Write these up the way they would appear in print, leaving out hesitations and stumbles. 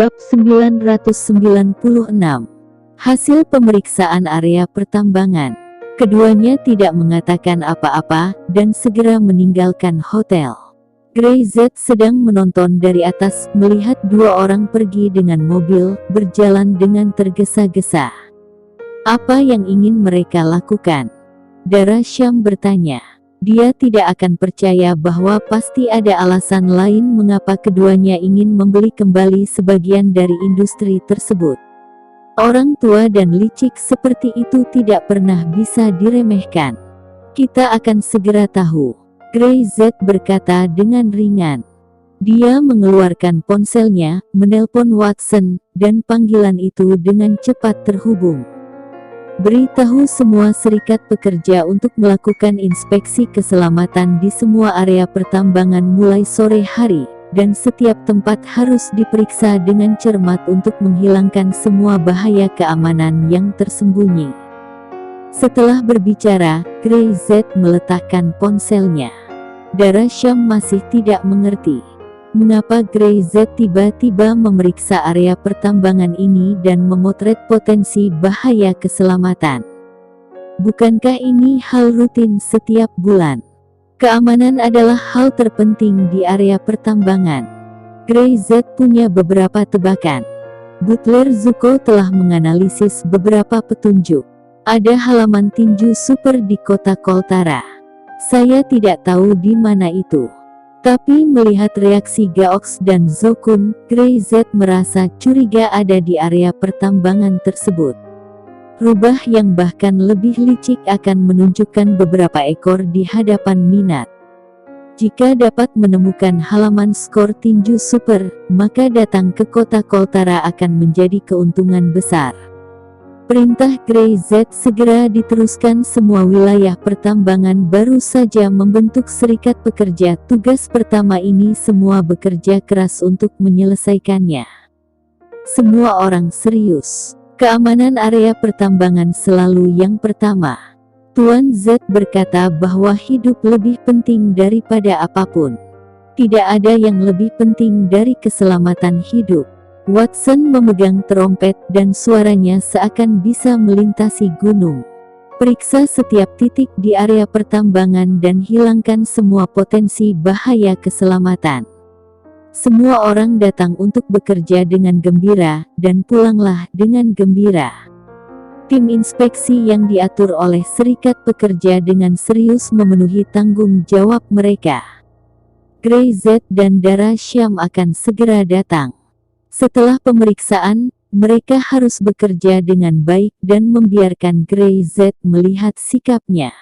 Bab 996. Hasil pemeriksaan area pertambangan. Keduanya tidak mengatakan apa-apa dan segera meninggalkan hotel. Gray Z sedang menonton dari atas, melihat dua orang pergi dengan mobil, berjalan dengan tergesa-gesa. Apa yang ingin mereka lakukan? Dara Syam bertanya. Dia tidak akan percaya bahwa pasti ada alasan lain mengapa keduanya ingin membeli kembali sebagian dari industri tersebut. Orang tua dan licik seperti itu tidak pernah bisa diremehkan. Kita akan segera tahu, Gray Z berkata dengan ringan. Dia mengeluarkan ponselnya, menelpon Watson, dan panggilan itu dengan cepat terhubung. Beritahu semua serikat pekerja untuk melakukan inspeksi keselamatan di semua area pertambangan mulai sore hari, dan setiap tempat harus diperiksa dengan cermat untuk menghilangkan semua bahaya keamanan yang tersembunyi. Setelah berbicara, Gray Z meletakkan ponselnya. Dara Syam masih tidak mengerti mengapa Gray Z tiba-tiba memeriksa area pertambangan ini dan memotret potensi bahaya keselamatan. Bukankah ini hal rutin setiap bulan? Keamanan adalah hal terpenting di area pertambangan. Gray Z punya beberapa tebakan. Butler Zuko telah menganalisis beberapa petunjuk. Ada halaman tinju super di kota Koltara. Saya tidak tahu di mana itu. Tapi melihat reaksi Gaox dan Zokun, Gray Z merasa curiga ada di area pertambangan tersebut. Rubah yang bahkan lebih licik akan menunjukkan beberapa ekor di hadapan Minat. Jika dapat menemukan halaman skor tinju super, maka datang ke kota Koltara akan menjadi keuntungan besar. Perintah Gray Z segera diteruskan. Semua wilayah pertambangan baru saja membentuk serikat pekerja. Tugas pertama ini semua bekerja keras untuk menyelesaikannya. Semua orang serius. Keamanan area pertambangan selalu yang pertama. Tuan Z berkata bahwa hidup lebih penting daripada apapun. Tidak ada yang lebih penting dari keselamatan hidup. Watson memegang trompet dan suaranya seakan bisa melintasi gunung. Periksa setiap titik di area pertambangan dan hilangkan semua potensi bahaya keselamatan. Semua orang datang untuk bekerja dengan gembira dan pulanglah dengan gembira. Tim inspeksi yang diatur oleh serikat pekerja dengan serius memenuhi tanggung jawab mereka. Gray Z dan Dara Syam akan segera datang. Setelah pemeriksaan, mereka harus bekerja dengan baik dan membiarkan Gray Z melihat sikapnya.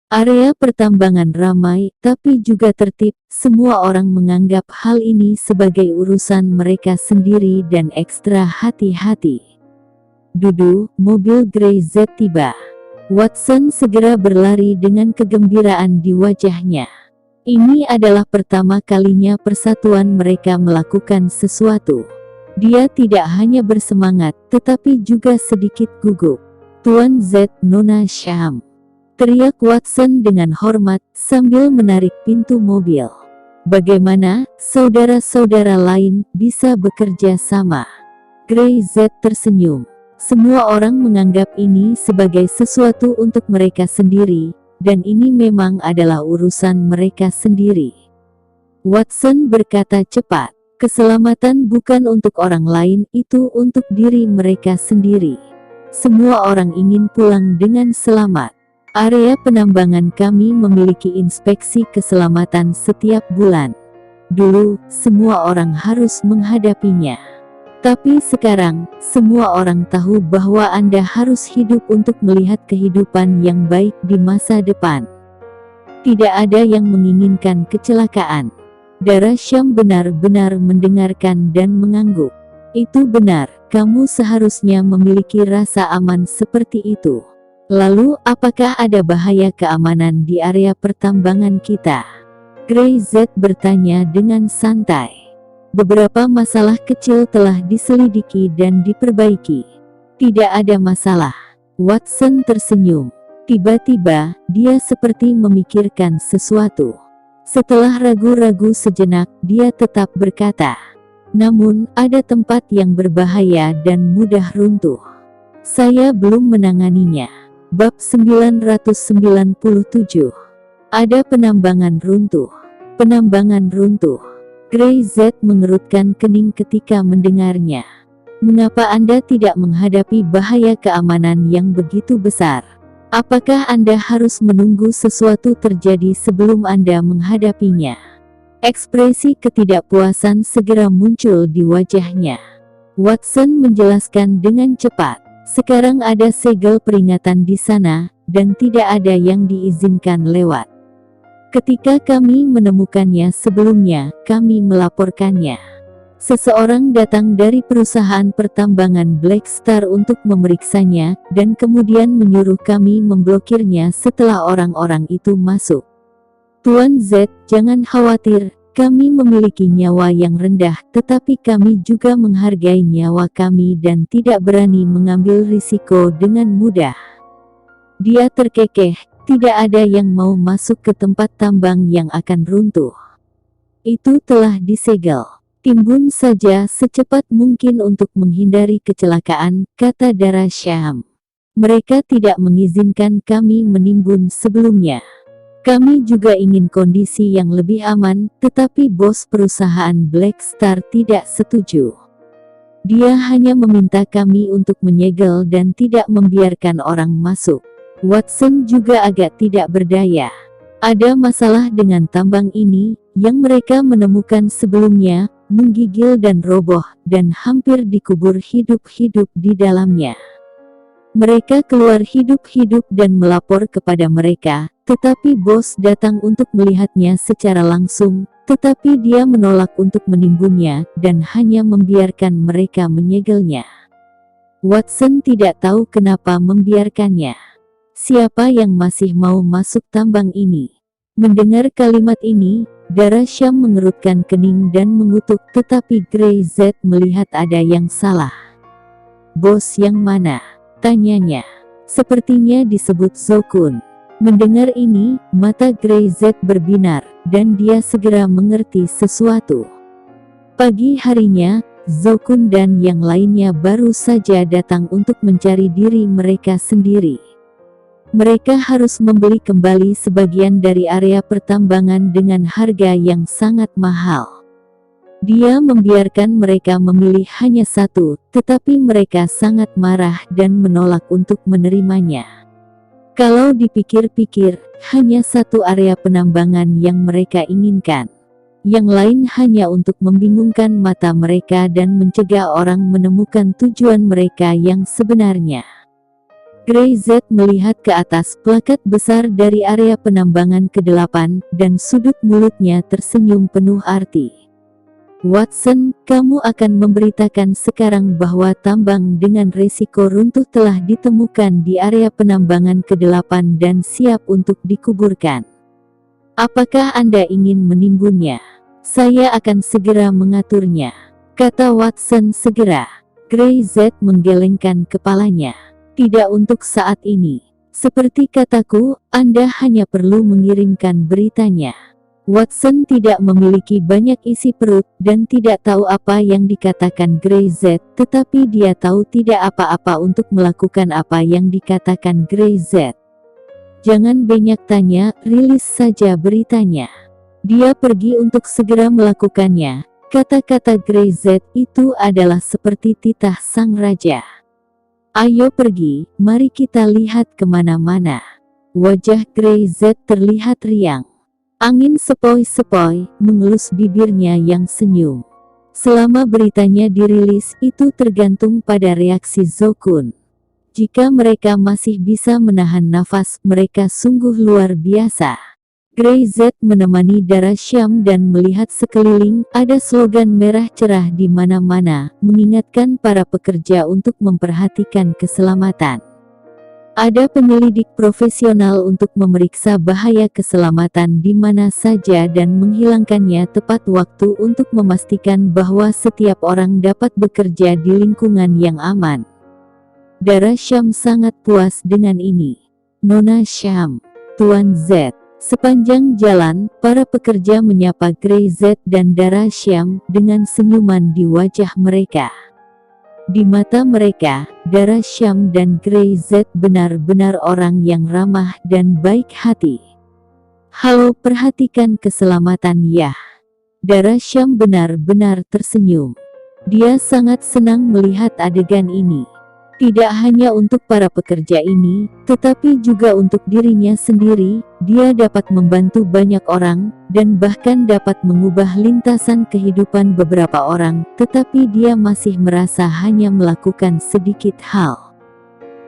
Area pertambangan ramai, tapi juga tertib. Semua orang menganggap hal ini sebagai urusan mereka sendiri dan ekstra hati-hati. Dudu, mobil Gray Z tiba. Watson segera berlari dengan kegembiraan di wajahnya. Ini adalah pertama kalinya persatuan mereka melakukan sesuatu. Dia tidak hanya bersemangat, tetapi juga sedikit gugup. Tuan Z, Nona Syam, teriak Watson dengan hormat sambil menarik pintu mobil. Bagaimana, saudara-saudara lain, bisa bekerja sama? Gray Z tersenyum. Semua orang menganggap ini sebagai sesuatu untuk mereka sendiri, dan ini memang adalah urusan mereka sendiri. Watson berkata cepat, keselamatan bukan untuk orang lain, itu untuk diri mereka sendiri. Semua orang ingin pulang dengan selamat. Area penambangan kami memiliki inspeksi keselamatan setiap bulan. Dulu, semua orang harus menghadapinya. Tapi sekarang, semua orang tahu bahwa Anda harus hidup untuk melihat kehidupan yang baik di masa depan. Tidak ada yang menginginkan kecelakaan. Dara Syam benar-benar mendengarkan dan mengangguk. Itu benar, kamu seharusnya memiliki rasa aman seperti itu. Lalu, apakah ada bahaya keamanan di area pertambangan kita? Gray Z bertanya dengan santai. Beberapa masalah kecil telah diselidiki dan diperbaiki. Tidak ada masalah. Watson tersenyum. Tiba-tiba, dia seperti memikirkan sesuatu. Setelah ragu-ragu sejenak, dia tetap berkata, Namun, ada tempat yang berbahaya dan mudah runtuh. Saya belum menanganinya. Bab 997. Ada penambangan runtuh. Penambangan runtuh. Grey Z mengerutkan kening ketika mendengarnya. Mengapa Anda tidak menghadapi bahaya keamanan yang begitu besar? Apakah Anda harus menunggu sesuatu terjadi sebelum Anda menghadapinya? Ekspresi ketidakpuasan segera muncul di wajahnya. Watson menjelaskan dengan cepat. Sekarang ada segel peringatan di sana, dan tidak ada yang diizinkan lewat. Ketika kami menemukannya sebelumnya, kami melaporkannya. Seseorang datang dari perusahaan pertambangan Black Star untuk memeriksanya, dan kemudian menyuruh kami memblokirnya setelah orang-orang itu masuk. Tuan Z, jangan khawatir, kami memiliki nyawa yang rendah, tetapi kami juga menghargai nyawa kami dan tidak berani mengambil risiko dengan mudah. Dia terkekeh, tidak ada yang mau masuk ke tempat tambang yang akan runtuh. Itu telah disegel. Timbun saja secepat mungkin untuk menghindari kecelakaan, kata Dara Syam. Mereka tidak mengizinkan kami menimbun sebelumnya. Kami juga ingin kondisi yang lebih aman, tetapi bos perusahaan Black Star tidak setuju. Dia hanya meminta kami untuk menyegel dan tidak membiarkan orang masuk. Watson juga agak tidak berdaya. Ada masalah dengan tambang ini, yang mereka menemukan sebelumnya, menggigil dan roboh, dan hampir dikubur hidup-hidup di dalamnya. Mereka keluar hidup-hidup dan melapor kepada mereka, tetapi bos datang untuk melihatnya secara langsung, tetapi dia menolak untuk menimbunnya, dan hanya membiarkan mereka menyegelnya. Watson tidak tahu kenapa membiarkannya. Siapa yang masih mau masuk tambang ini? Mendengar kalimat ini, Dara Syam mengerutkan kening dan mengutuk, tetapi Grey Z melihat ada yang salah. Bos yang mana? Tanyanya. Sepertinya disebut Zokun. Mendengar ini, mata Grey Z berbinar, dan dia segera mengerti sesuatu. Pagi harinya, Zokun dan yang lainnya baru saja datang untuk mencari diri mereka sendiri. Mereka harus membeli kembali sebagian dari area pertambangan dengan harga yang sangat mahal. Dia membiarkan mereka memilih hanya satu, tetapi mereka sangat marah dan menolak untuk menerimanya. Kalau dipikir-pikir, hanya satu area penambangan yang mereka inginkan. Yang lain hanya untuk membingungkan mata mereka dan mencegah orang menemukan tujuan mereka yang sebenarnya. Grey Z melihat ke atas plakat besar dari area penambangan ke-8, dan sudut mulutnya tersenyum penuh arti. Watson, kamu akan memberitakan sekarang bahwa tambang dengan resiko runtuh telah ditemukan di area penambangan ke-8 dan siap untuk dikuburkan. Apakah Anda ingin menimbunnya? Saya akan segera mengaturnya, kata Watson segera. Grey Z menggelengkan kepalanya. Tidak untuk saat ini. Seperti kataku, Anda hanya perlu mengirimkan beritanya. Watson tidak memiliki banyak isi perut, dan tidak tahu apa yang dikatakan Grey Z, tetapi dia tahu tidak apa-apa untuk melakukan apa yang dikatakan Grey Z. Jangan banyak tanya, rilis saja beritanya. Dia pergi untuk segera melakukannya. Kata-kata Grey Z itu adalah seperti titah sang raja. Ayo pergi, mari kita lihat kemana-mana. Wajah Grey Z terlihat riang. Angin sepoi-sepoi mengelus bibirnya yang senyum. Selama beritanya dirilis, itu tergantung pada reaksi Zokun. Jika mereka masih bisa menahan nafas, mereka sungguh luar biasa. Grey Z menemani Dara Syam dan melihat sekeliling, ada slogan merah cerah di mana-mana, mengingatkan para pekerja untuk memperhatikan keselamatan. Ada penyelidik profesional untuk memeriksa bahaya keselamatan di mana saja dan menghilangkannya tepat waktu untuk memastikan bahwa setiap orang dapat bekerja di lingkungan yang aman. Dara Syam sangat puas dengan ini. Nona Syam, Tuan Z, Sepanjang jalan, para pekerja menyapa Greyz dan Dara Syam dengan senyuman di wajah mereka. Di mata mereka, Dara Syam dan Greyz benar-benar orang yang ramah dan baik hati. "Halo, perhatikan keselamatan ya." Dara Syam benar-benar tersenyum. Dia sangat senang melihat adegan ini. Tidak hanya untuk para pekerja ini, tetapi juga untuk dirinya sendiri. Dia dapat membantu banyak orang, dan bahkan dapat mengubah lintasan kehidupan beberapa orang, tetapi dia masih merasa hanya melakukan sedikit hal.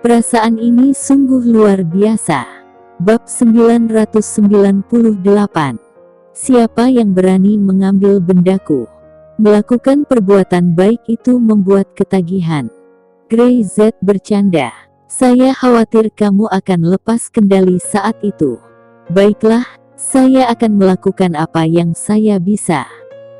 Perasaan ini sungguh luar biasa. Bab 998. Siapa yang berani mengambil bendaku? Melakukan perbuatan baik itu membuat ketagihan. Greyz bercanda. "Saya khawatir kamu akan lepas kendali saat itu." "Baiklah, saya akan melakukan apa yang saya bisa."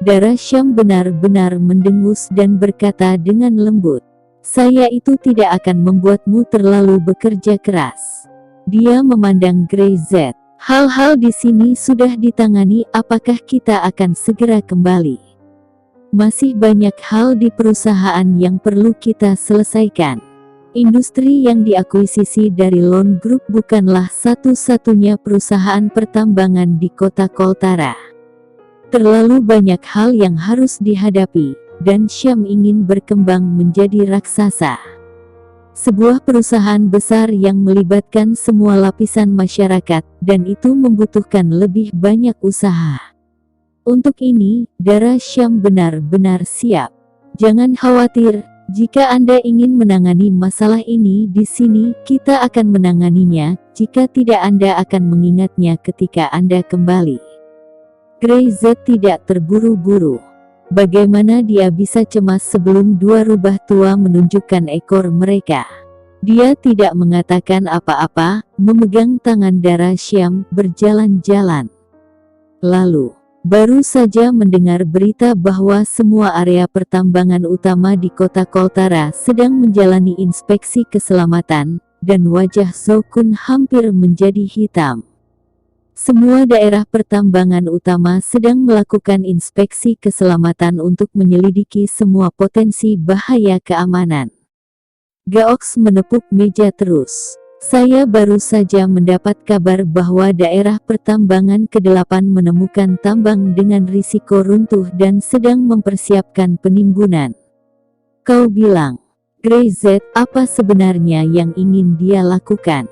Dara Syam benar-benar mendengus dan berkata dengan lembut, "Saya itu tidak akan membuatmu terlalu bekerja keras." Dia memandang Greyz. "Hal-hal di sini sudah ditangani, apakah kita akan segera kembali?" "Masih banyak hal di perusahaan yang perlu kita selesaikan. Industri yang diakuisisi dari Lone Group bukanlah satu-satunya perusahaan pertambangan di kota Koltara. Terlalu banyak hal yang harus dihadapi, dan Syam ingin berkembang menjadi raksasa. Sebuah perusahaan besar yang melibatkan semua lapisan masyarakat, dan itu membutuhkan lebih banyak usaha. Untuk ini, Dara Syam benar-benar siap. Jangan khawatir, jika Anda ingin menangani masalah ini di sini, kita akan menanganinya. Jika tidak, Anda akan mengingatnya ketika Anda kembali." Greyz tidak terburu-buru. Bagaimana dia bisa cemas sebelum dua rubah tua menunjukkan ekor mereka? Dia tidak mengatakan apa-apa, memegang tangan Dara Syam, berjalan-jalan. Lalu, baru saja mendengar berita bahwa semua area pertambangan utama di kota Koltara sedang menjalani inspeksi keselamatan, dan wajah Zokun hampir menjadi hitam. Semua daerah pertambangan utama sedang melakukan inspeksi keselamatan untuk menyelidiki semua potensi bahaya keamanan. Gaox menepuk meja terus. "Saya baru saja mendapat kabar bahwa daerah pertambangan ke-8 menemukan tambang dengan risiko runtuh dan sedang mempersiapkan penimbunan." "Kau bilang?" Greyz, "Apa sebenarnya yang ingin dia lakukan?"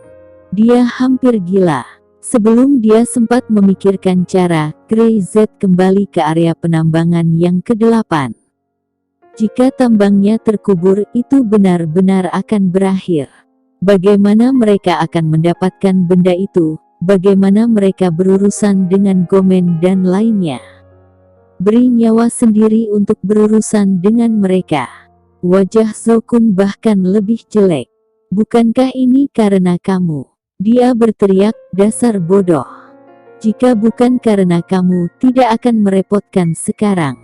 Dia hampir gila. Sebelum dia sempat memikirkan cara, Greyz kembali ke area penambangan yang ke-8. Jika tambangnya terkubur, itu benar-benar akan berakhir. Bagaimana mereka akan mendapatkan benda itu? Bagaimana mereka berurusan dengan Gomen dan lainnya? Beri nyawa sendiri untuk berurusan dengan mereka. Wajah Zokun bahkan lebih jelek. "Bukankah ini karena kamu?" Dia berteriak, "Dasar bodoh. Jika bukan karena kamu, tidak akan merepotkan sekarang.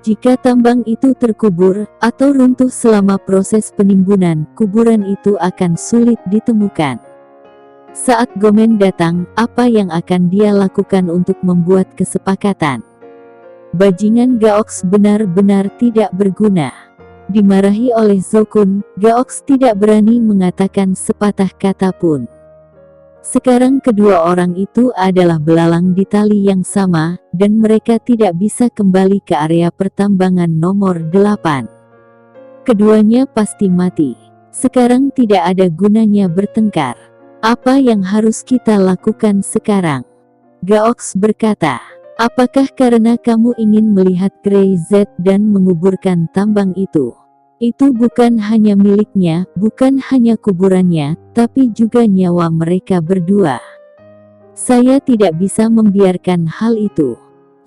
Jika tambang itu terkubur, atau runtuh selama proses penimbunan, kuburan itu akan sulit ditemukan. Saat Gomen datang, apa yang akan dia lakukan untuk membuat kesepakatan?" Bajingan Gaox benar-benar tidak berguna. Dimarahi oleh Zokun, Gaox tidak berani mengatakan sepatah kata pun. Sekarang kedua orang itu adalah belalang di tali yang sama, dan mereka tidak bisa kembali ke area pertambangan nomor 8. Keduanya pasti mati. Sekarang tidak ada gunanya bertengkar. "Apa yang harus kita lakukan sekarang?" Gaox berkata. "Apakah karena kamu ingin melihat Greyz dan menguburkan tambang itu? Itu bukan hanya miliknya, bukan hanya kuburannya, tapi juga nyawa mereka berdua. Saya tidak bisa membiarkan hal itu."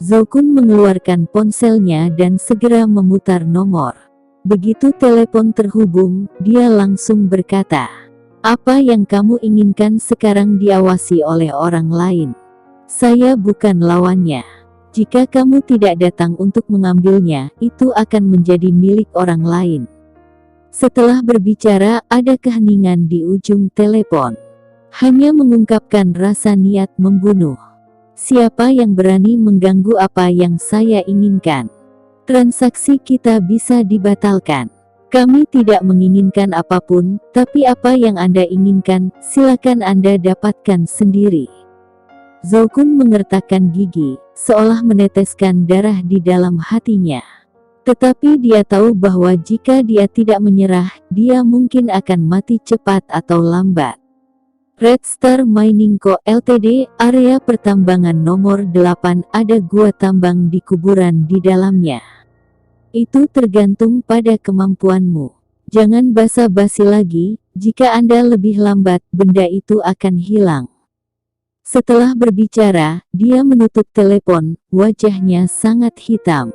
Zokun mengeluarkan ponselnya dan segera memutar nomor. Begitu telepon terhubung, dia langsung berkata, "Apa yang kamu inginkan sekarang diawasi oleh orang lain. Saya bukan lawannya. Jika kamu tidak datang untuk mengambilnya, itu akan menjadi milik orang lain." Setelah berbicara, ada keheningan di ujung telepon. Hanya mengungkapkan rasa niat membunuh. Siapa yang berani mengganggu apa yang saya inginkan? Transaksi kita bisa dibatalkan. Kami tidak menginginkan apapun, tapi apa yang Anda inginkan, silakan Anda dapatkan sendiri. Zhou Kun mengertakkan gigi, seolah meneteskan darah di dalam hatinya. Tetapi dia tahu bahwa jika dia tidak menyerah, dia mungkin akan mati cepat atau lambat. Red Star Mining Co. Ltd, area pertambangan nomor 8, ada gua tambang di kuburan di dalamnya. Itu tergantung pada kemampuanmu. Jangan basa-basi lagi, jika Anda lebih lambat, benda itu akan hilang. Setelah berbicara, dia menutup telepon, wajahnya sangat hitam.